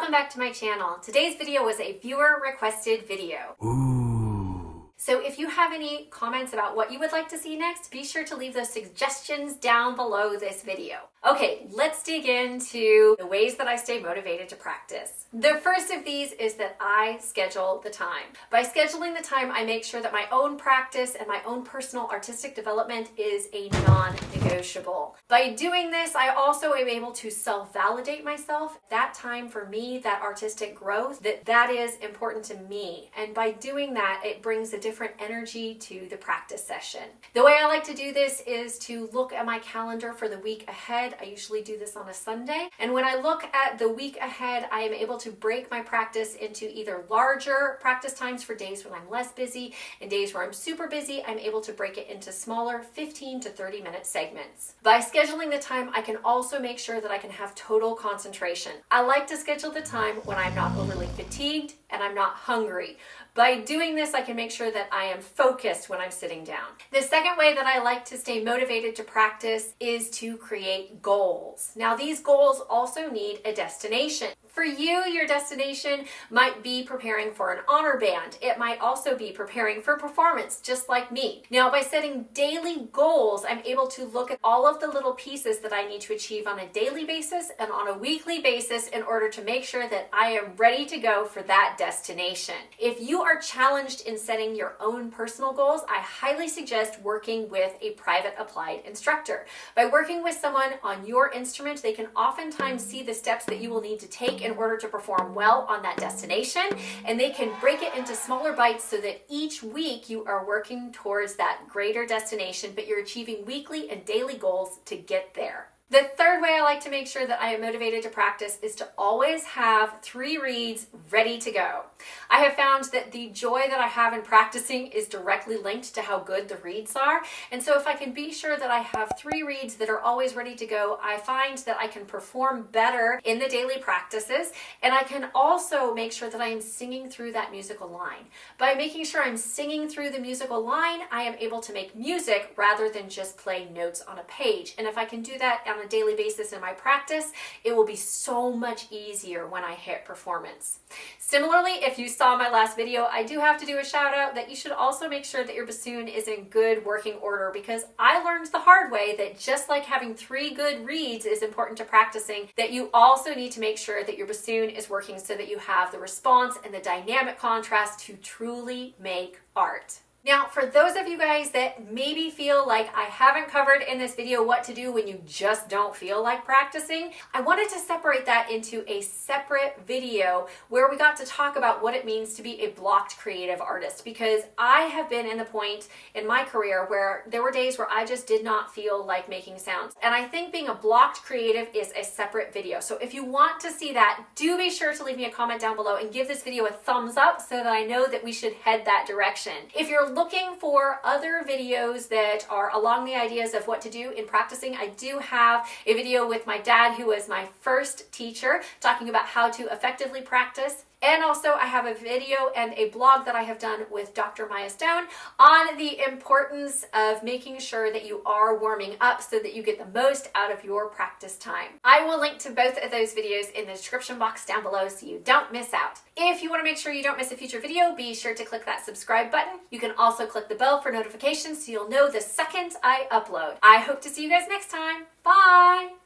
welcome back to my channel. Today's video was a viewer requested video. So if you have any comments about what you would like to see next, be sure to leave those suggestions down below this video. Okay, let's dig into the ways that I stay motivated to practice. The first of these is that I schedule the time. By scheduling the time, I make sure that my own practice and my own personal artistic development is a non-negotiable. By doing this, I also am able to self-validate myself. That time for me, that artistic growth, that is important to me. And by doing that, it brings a different energy to the practice session. The way I like to do this is to look at my calendar for the week ahead. I usually do this on a Sunday. And when I look at the week ahead, I am able to break my practice into either larger practice times for days when I'm less busy and days where I'm super busy. I'm able to break it into smaller 15 to 30 minute segments. By scheduling the time, I can also make sure that I can have total concentration. I like to schedule the time when I'm not overly fatigued and I'm not hungry. By doing this, I can make sure that I am focused when I'm sitting down. The second way that I like to stay motivated to practice is to create goals. Now, these goals also need a destination. For you, your destination might be preparing for an honor band. It might also be preparing for performance, just like me. Now, by setting daily goals, I'm able to look at all of the little pieces that I need to achieve on a daily basis and on a weekly basis in order to make sure that I am ready to go for that destination. If you are challenged in setting your own personal goals, I highly suggest working with a private applied instructor. By working with someone on your instrument, they can oftentimes see the steps that you will need to take in order to perform well on that destination, and they can break it into smaller bites so that each week you are working towards that greater destination, but you're achieving weekly and daily goals to get there. The third way I like to make sure that I am motivated to practice is to always have 3 reads ready to go. I have found that the joy that I have in practicing is directly linked to how good the reads are. And so if I can be sure that I have 3 reads that are always ready to go, I find that I can perform better in the daily practices. And I can also make sure that I am singing through that musical line. By making sure I'm singing through the musical line, I am able to make music rather than just play notes on a page. And if I can do that on a daily basis in my practice, it will be so much easier when I hit performance. Similarly, if you saw my last video, I do have to do a shout out that you should also make sure that your bassoon is in good working order, because I learned the hard way that just like having 3 good reeds is important to practicing, that you also need to make sure that your bassoon is working so that you have the response and the dynamic contrast to truly make art. Now, for those of you guys that maybe feel like I haven't covered in this video what to do when you just don't feel like practicing, I wanted to separate that into a separate video where we got to talk about what it means to be a blocked creative artist, because I have been in the point in my career where there were days where I just did not feel like making sounds. And I think being a blocked creative is a separate video. So if you want to see that, do be sure to leave me a comment down below and give this video a thumbs up so that I know that we should head that direction. If you're looking for other videos that are along the ideas of what to do in practicing, I do have a video with my dad, who was my first teacher, talking about how to effectively practice. And also I have a video and a blog that I have done with Dr. Maya Stone on the importance of making sure that you are warming up so that you get the most out of your practice time. I will link to both of those videos in the description box down below so you don't miss out. If you want to make sure you don't miss a future video, be sure to click that subscribe button. You can also click the bell for notifications so you'll know the second I upload. I hope to see you guys next time. Bye!